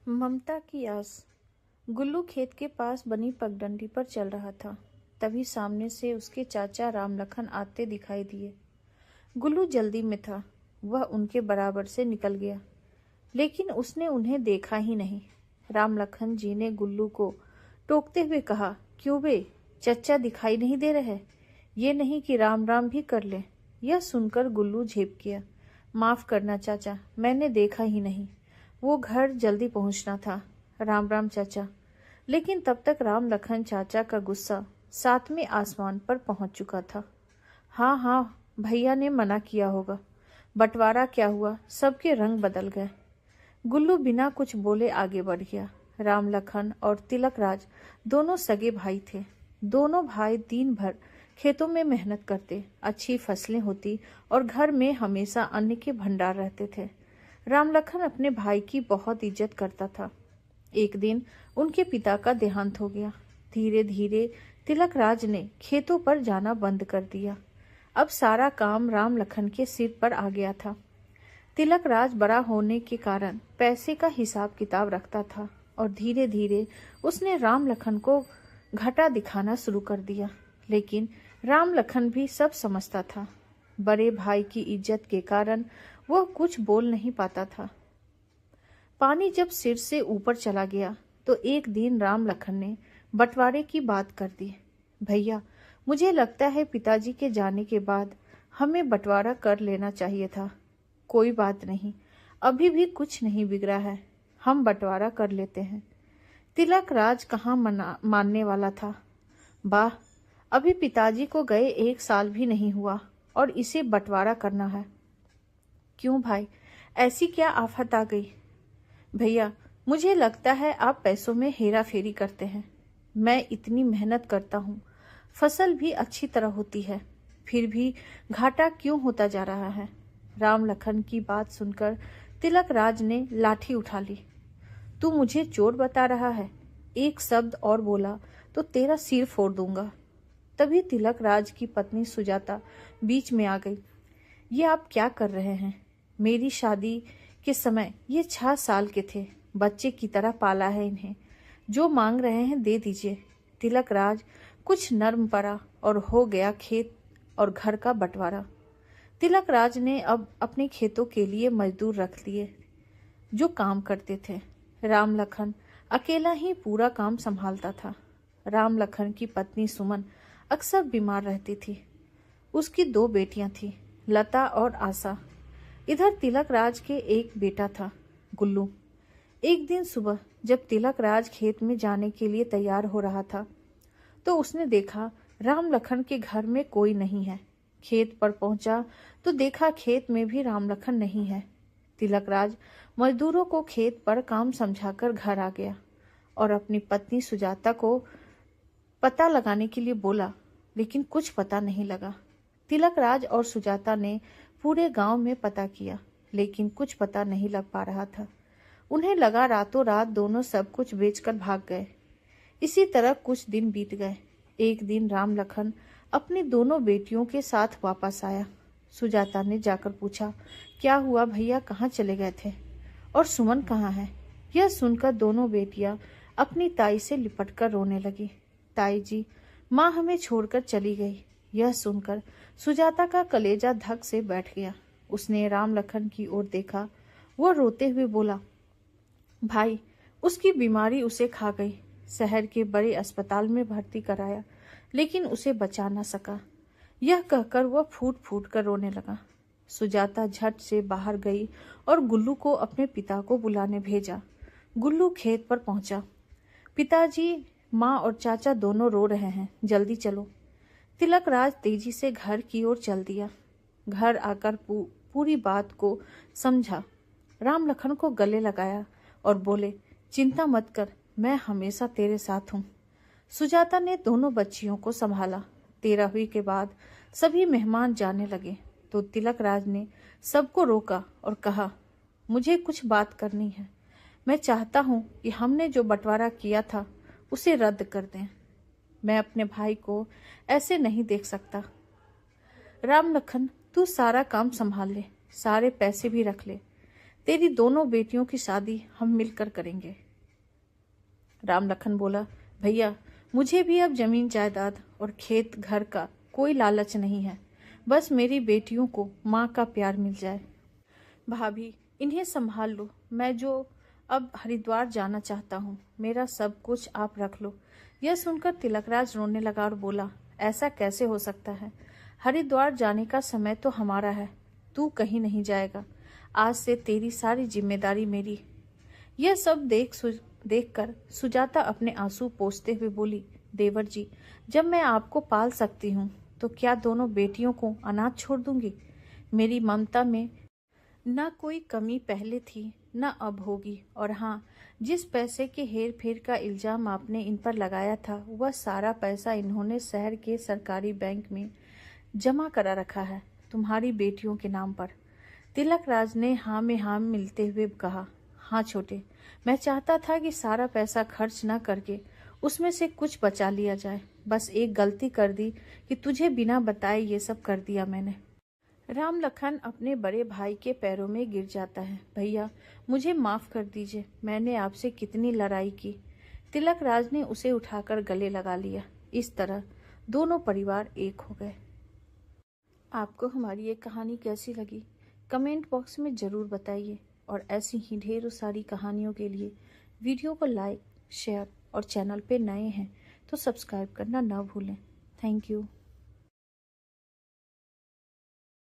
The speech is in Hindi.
ममता की आस। गुल्लू खेत के पास बनी पगडंडी पर चल रहा था। तभी सामने से उसके चाचा रामलखन आते दिखाई दिए। गुल्लू जल्दी में था, वह उनके बराबर से निकल गया, लेकिन उसने उन्हें देखा ही नहीं। रामलखन जी ने गुल्लू को टोकते हुए कहा, क्यों बे, चच्चा दिखाई नहीं दे रहे? ये नहीं कि राम राम भी कर ले। यह सुनकर गुल्लू झेप गया। माफ करना चाचा, मैंने देखा ही नहीं, वो घर जल्दी पहुंचना था। राम राम चाचा। लेकिन तब तक रामलखन चाचा का गुस्सा सातवें आसमान पर पहुंच चुका था। हाँ हाँ, भैया ने मना किया होगा। बंटवारा क्या हुआ, सबके रंग बदल गए। गुल्लू बिना कुछ बोले आगे बढ़ गया। रामलखन और तिलकराज दोनों सगे भाई थे। दोनों भाई दिन भर खेतों में मेहनत करते, अच्छी फसलें होती और घर में हमेशा अन्न के भंडार रहते थे। रामलखन अपने भाई की बहुत इज्जत करता था। एक दिन उनके पिता का देहांत हो गया। धीरे धीरे तिलकराज ने खेतों पर जाना बंद कर दिया। अब सारा काम रामलखन के सिर पर आ गया था। तिलकराज बड़ा होने के कारण पैसे का हिसाब किताब रखता था और धीरे धीरे उसने रामलखन को घाटा दिखाना शुरू कर दिया। लेकिन रामलखन भी सब समझता था। बड़े भाई की इज्जत के कारण वह कुछ बोल नहीं पाता था। पानी जब सिर से ऊपर चला गया तो एक दिन रामलखन ने बंटवारे की बात कर दी। भैया, मुझे लगता है पिताजी के जाने के बाद हमें बंटवारा कर लेना चाहिए था। कोई बात नहीं, अभी भी कुछ नहीं बिगड़ा है, हम बंटवारा कर लेते हैं। तिलकराज कहाँ मानने वाला था। वाह, अभी पिताजी को गए 1 साल भी नहीं हुआ और इसे बंटवारा करना है। क्यों भाई, ऐसी क्या आफत आ गई? भैया, मुझे लगता है आप पैसों में हेरा फेरी करते हैं। मैं इतनी मेहनत करता हूँ, फसल भी अच्छी तरह होती है, फिर भी घाटा क्यों होता जा रहा है? रामलखन की बात सुनकर तिलकराज ने लाठी उठा ली। तू मुझे चोर बता रहा है? एक शब्द और बोला तो तेरा सिर फोड़ दूंगा। तभी तिलकराज की पत्नी सुजाता बीच में आ गई। ये आप क्या कर रहे हैं? मेरी शादी के समय ये 6 साल के थे, बच्चे की तरह पाला है इन्हें, जो मांग रहे हैं दे दीजिए। तिलकराज कुछ नर्म पड़ा और हो गया खेत और घर का बंटवारा। तिलकराज ने अब अपने खेतों के लिए मजदूर रख लिए जो काम करते थे। रामलखन अकेला ही पूरा काम संभालता था। रामलखन की पत्नी सुमन अक्सर बीमार रहती थी। उसकी 2 बेटियां थीं, लता और आशा। इधर तिलकराज के एक बेटा था, गुल्लू। एक दिन सुबह जब तिलकराज खेत में जाने के लिए तैयार हो रहा था तो उसने देखा रामलखन के घर में कोई नहीं है। खेत पर पहुंचा तो देखा खेत में भी रामलखन नहीं है। तिलकराज मजदूरों को खेत पर काम समझाकर घर आ गया और अपनी पत्नी सुजाता को पता लगाने के लिए बोला, लेकिन कुछ पता नहीं लगा। तिलकराज और सुजाता ने पूरे गांव में पता किया, लेकिन कुछ पता नहीं लग पा रहा था। उन्हें लगा रातों रात दोनों सब कुछ बेचकर भाग गए। इसी तरह कुछ दिन बीत गए। एक दिन रामलखन अपनी दोनों बेटियों के साथ वापस आया। सुजाता ने जाकर पूछा, क्या हुआ भैया, कहाँ चले गए थे? और सुमन कहाँ है? यह सुनकर दोनों बेटियां अपनी ताई से लिपटकर रोने लगी। ताई जी, माँ हमें छोड़कर चली गई। यह सुनकर सुजाता का कलेजा धक से बैठ गया। उसने रामलखन की ओर देखा। वह रोते हुए बोला, भाई, उसकी बीमारी उसे खा गई। शहर के बड़े अस्पताल में भर्ती कराया, लेकिन उसे बचा न सका। यह कहकर वह फूट फूट कर रोने लगा। सुजाता झट से बाहर गई और गुल्लू को अपने पिता को बुलाने भेजा। गुल्लू खेत पर पहुंचा। पिताजी, माँ और चाचा दोनों रो रहे हैं, जल्दी चलो। तिलकराज तेजी से घर की ओर चल दिया। घर आकर पूरी बात को समझा। रामलखन को गले लगाया और बोले, चिंता मत कर, मैं हमेशा तेरे साथ हूँ। सुजाता ने दोनों बच्चियों को संभाला। 13वीं के बाद सभी मेहमान जाने लगे तो तिलकराज ने सबको रोका और कहा, मुझे कुछ बात करनी है। मैं चाहता हूँ कि हमने जो बंटवारा किया था उसे रद्द कर दें। मैं अपने भाई को ऐसे नहीं देख सकता। रामलखन, तू सारा काम संभाल ले, सारे पैसे भी रख ले। तेरी दोनों बेटियों की शादी हम मिलकर करेंगे। राम लखन बोला, भैया मुझे भी अब जमीन जायदाद और खेत घर का कोई लालच नहीं है, बस मेरी बेटियों को माँ का प्यार मिल जाए। भाभी इन्हें संभाल लो, मैं जो अब हरिद्वार जाना चाहता हूँ, मेरा सब कुछ आप रख लो। यह सुनकर तिलकराज रोने लगा और बोला, ऐसा कैसे हो सकता है? हरिद्वार जाने का समय तो हमारा है, तू कहीं नहीं जाएगा। आज से तेरी सारी जिम्मेदारी मेरी। यह सब देखकर सुजाता अपने आंसू पोंछते हुए बोली, देवर जी, जब मैं आपको पाल सकती हूँ तो क्या दोनों बेटियों को अनाथ छोड़ दूंगी? मेरी ममता में न कोई कमी पहले थी न अब होगी। और हाँ, जिस पैसे के हेर फेर का इल्जाम आपने इन पर लगाया था, वह सारा पैसा इन्होंने शहर के सरकारी बैंक में जमा करा रखा है, तुम्हारी बेटियों के नाम पर। तिलकराज ने हाँ में हाँ मिलते हुए कहा, हाँ छोटे, मैं चाहता था कि सारा पैसा खर्च न करके उसमें से कुछ बचा लिया जाए। बस एक गलती कर दी कि तुझे बिना बताए ये सब कर दिया मैंने। राम लखन अपने बड़े भाई के पैरों में गिर जाता है। भैया मुझे माफ कर दीजिए, मैंने आपसे कितनी लड़ाई की। तिलकराज ने उसे उठाकर गले लगा लिया। इस तरह दोनों परिवार एक हो गए। आपको हमारी ये कहानी कैसी लगी कमेंट बॉक्स में ज़रूर बताइए, और ऐसी ही ढेरों सारी कहानियों के लिए वीडियो को लाइक, शेयर और चैनल पे नए हैं तो सब्सक्राइब करना ना भूलें। Thank you.